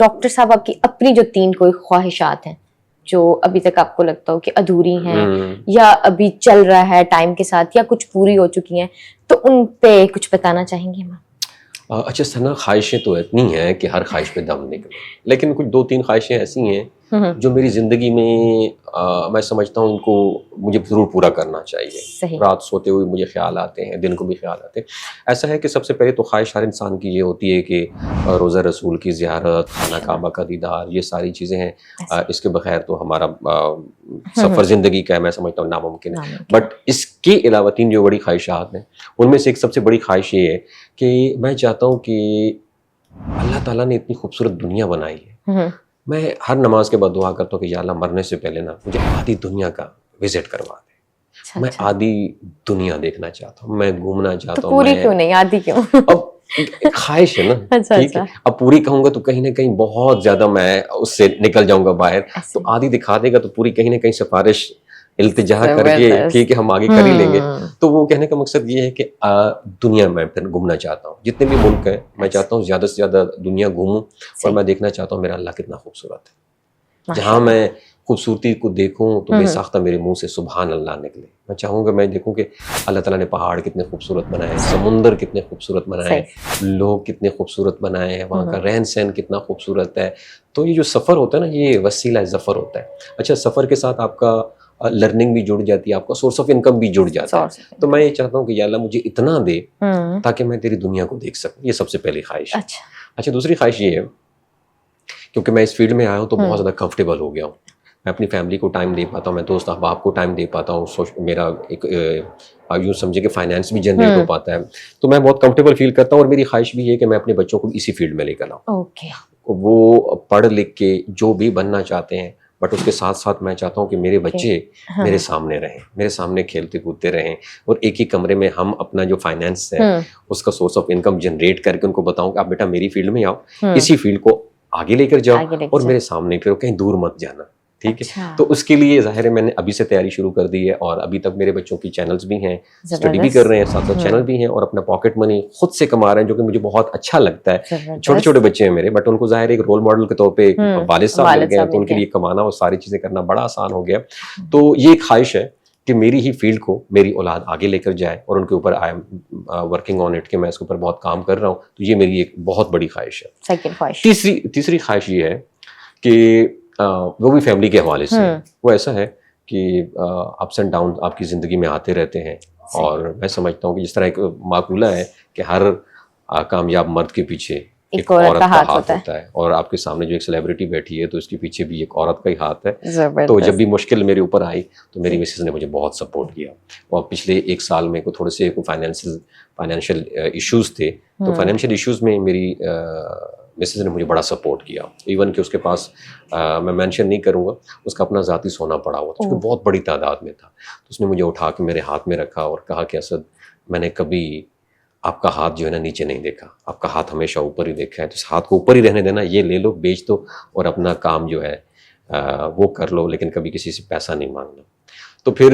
Doctor साहब आपकी अपनी जो 3 कोई ख्वाहिशात हैं जो अभी तक आपको लगता हो कि अधूरी हैं या अभी चल रहा है टाइम के साथ या कुछ पूरी हो चुकी हैं, तो उन पे कुछ बताना चाहेंगे मैम? अच्छा सना, ख्वाहिशें तो इतनी हैं कि हर ख्वाहिश पे दम निकले, लेकिन कुछ 2-3 ख्वाहिशें ऐसी हैं जो मेरी ज़िंदगी में मैं समझता हूँ इनको मुझे ज़रूर पूरा करना चाहिए। रात सोते हुए मुझे ख्याल आते हैं, दिन को भी ख्याल आते हैं। ऐसा है कि सबसे पहले तो ख्वाहिश हर इंसान की ये होती है कि रोज़ा रसूल की ज़ियारत, खाना काबा का दीदार, ये सारी चीज़ें हैं। इसके बगैर तो हमारा सफ़र ज़िंदगी का है, मैं समझता हूँ नामुमकिन है। बट इसके अलावा 3 जो बड़ी ख्वाहिशात हैं, उनमें से एक सबसे बड़ी ख्वाहिश ये है कि मैं चाहता हूँ कि अल्लाह ताला ने इतनी खूबसूरत दुनिया बनाई है, मैं हर नमाज के बाद दुआ करता हूँ कि या अल्लाह मरने से पहले ना मुझे आधी दुनिया का विजिट करवा दे। मैं आधी दुनिया देखना चाहता हूँ, मैं घूमना चाहता हूँ। पूरी क्यों नहीं, आधी क्यों? अब ख्वाहिश है ना, ठीक है। अब पूरी कहूंगा तो कहीं ना कहीं बहुत ज्यादा मैं उससे निकल जाऊंगा बाहर, तो आधी दिखा देगा तो पूरी कहीं ना कहीं सिफारिश इल्तिजा करके ठीक है हम आगे कर ही लेंगे। तो वो कहने का मकसद ये है कि दुनिया में फिर घूमना चाहता हूँ, जितने भी मुल्क हैं मैं चाहता हूँ ज्यादा से ज्यादा दुनिया घूमूं, और मैं देखना चाहता हूँ मेरा अल्लाह कितना खूबसूरत है। जहाँ मैं खूबसूरती को देखूं तो बेसाख्ता मेरे मुंह से सुभान अल्लाह निकले। मैं चाहूँगा मैं देखूं कि अल्लाह ताला ने पहाड़ कितने खूबसूरत बनाए, समुंदर कितने खूबसूरत बनाए, लोग कितने खूबसूरत बनाए हैं, वहाँ का रहन सहन कितना खूबसूरत है। तो ये जो सफ़र होता है ना, ये वसीला ज़फ़र होता है। अच्छा, सफ़र के साथ आपका लर्निंग भी जुड़ जाती है, आपका सोर्स ऑफ इनकम भी जुड़ जाता है। तो मैं ये चाहता हूँ कि या अल्लाह मुझे इतना दे ताकि मैं तेरी दुनिया को देख सकूँ। ये सबसे पहली ख्वाहिश है। अच्छा, दूसरी ख्वाहिश ये है, क्योंकि मैं इस फील्ड में आया हूँ तो बहुत ज़्यादा कंफर्टेबल हो गया हूँ। मैं अपनी फैमिली को टाइम दे पाता हूँ, मैं दोस्त अहबाब को टाइम दे पाता हूँ, मेरा एक यूँ समझे कि फाइनेंस भी जनरेट हो पाता है, तो मैं बहुत कंफर्टेबल फील करता हूँ। और मेरी ख्वाहिश भी है कि मैं अपने बच्चों को इसी फील्ड में लेकर आऊँ। वो पढ़ लिख के जो भी बनना चाहते हैं, बट उसके साथ साथ मैं चाहता हूँ कि मेरे बच्चे मेरे सामने रहें, मेरे सामने खेलते कूदते रहें, और एक ही कमरे में हम अपना जो फाइनेंस है उसका सोर्स ऑफ इनकम जनरेट करके उनको बताऊं कि आप बेटा मेरी फील्ड में आओ, इसी फील्ड को आगे लेकर जाओ और मेरे सामने फिर कहीं दूर मत जाना, ठीक है। तो उसके लिए ज़ाहिर है मैंने अभी से तैयारी शुरू कर दी है, और अभी तक मेरे बच्चों की चैनल्स भी हैं, स्टडी भी कर रहे हैं, साथ साथ चैनल भी हैं, और अपना पॉकेट मनी खुद से कमा रहे हैं, जो कि मुझे बहुत अच्छा लगता है। छोटे छोटे बच्चे हैं मेरे, बट उनको ज़ाहिर एक रोल मॉडल के तौर पे वालिद साहब मिल गए हैं, तो उनके लिए कमाना और सारी चीज़ें करना बड़ा आसान हो गया। तो ये ख्वाहिश है कि मेरी ही फील्ड को मेरी औलाद आगे लेकर जाए, और उनके ऊपर I am working on it, कि मैं इसके ऊपर बहुत काम कर रहा हूँ। तो ये मेरी एक बहुत बड़ी ख्वाहिश है। तीसरी ख्वाहिश ये है कि वो भी फैमिली के हवाले से, वो ऐसा है कि अप्स एंड डाउन आपकी ज़िंदगी में आते रहते हैं, और मैं समझता हूँ कि जिस तरह एक माकूला है कि हर कामयाब मर्द के पीछे एक औरत का हाथ होता है, और आपके सामने जो एक सेलिब्रिटी बैठी है तो उसके पीछे भी एक औरत का ही हाथ है। तो जब भी मुश्किल मेरे ऊपर आई तो मेरी मिसेस ने मुझे बहुत सपोर्ट किया, और पिछले 1 साल में को थोड़े से फाइनेंशियल इश्यूज थे, तो फाइनेंशियल इश्यूज में मेरी मिसेस ने मुझे बड़ा सपोर्ट किया। इवन कि उसके पास मैं मेंशन नहीं करूँगा, उसका अपना ज़ाती सोना पड़ा हुआ था, जो बहुत बड़ी तादाद में था। तो उसने मुझे उठा के मेरे हाथ में रखा और कहा कि असद, मैंने कभी आपका हाथ जो है ना नीचे नहीं देखा, आपका हाथ हमेशा ऊपर ही देखा है, तो इस हाथ को ऊपर ही रहने देना, ये ले लो, बेच दो और अपना काम जो है वो कर लो, लेकिन कभी किसी से पैसा नहीं मांगना। तो फिर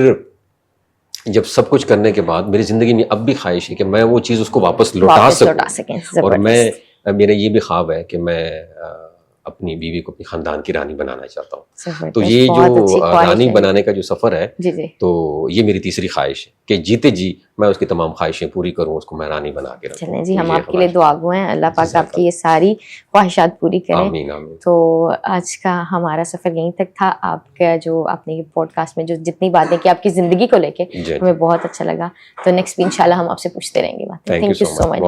जब सब कुछ करने के बाद मेरी ज़िंदगी में अब भी ख्वाहिश है कि मैं वो चीज़ उसको वापस लौटा सकूं, और मेरा ये भी ख्वाब है कि मैं अपनी बीवी को अपनी खानदान की रानी बनाना चाहता हूँ। तो ये जो रानी बनाने का जो सफ़र है, तो ये मेरी तीसरी ख्वाहिश है कि जीते जी मैं उसकी तमाम ख्वाहिशें पूरी करूँ, उसको मैं रानी बना के रखूँ। चलें जी, हम आपके लिए दुआगो हैं, अल्लाह पाक आपकी ये सारी ख्वाहिशात पूरी करें। आमीन आमीन। तो आज का हमारा सफ़र यहीं तक था। आपका जो आपने ये पॉडकास्ट में जो जितनी बातें की आपकी ज़िंदगी को लेके, हमें बहुत अच्छा लगा। तो नेक्स्ट भी इंशाल्लाह हम आपसे पूछते रहेंगे बातें। Thank you so much.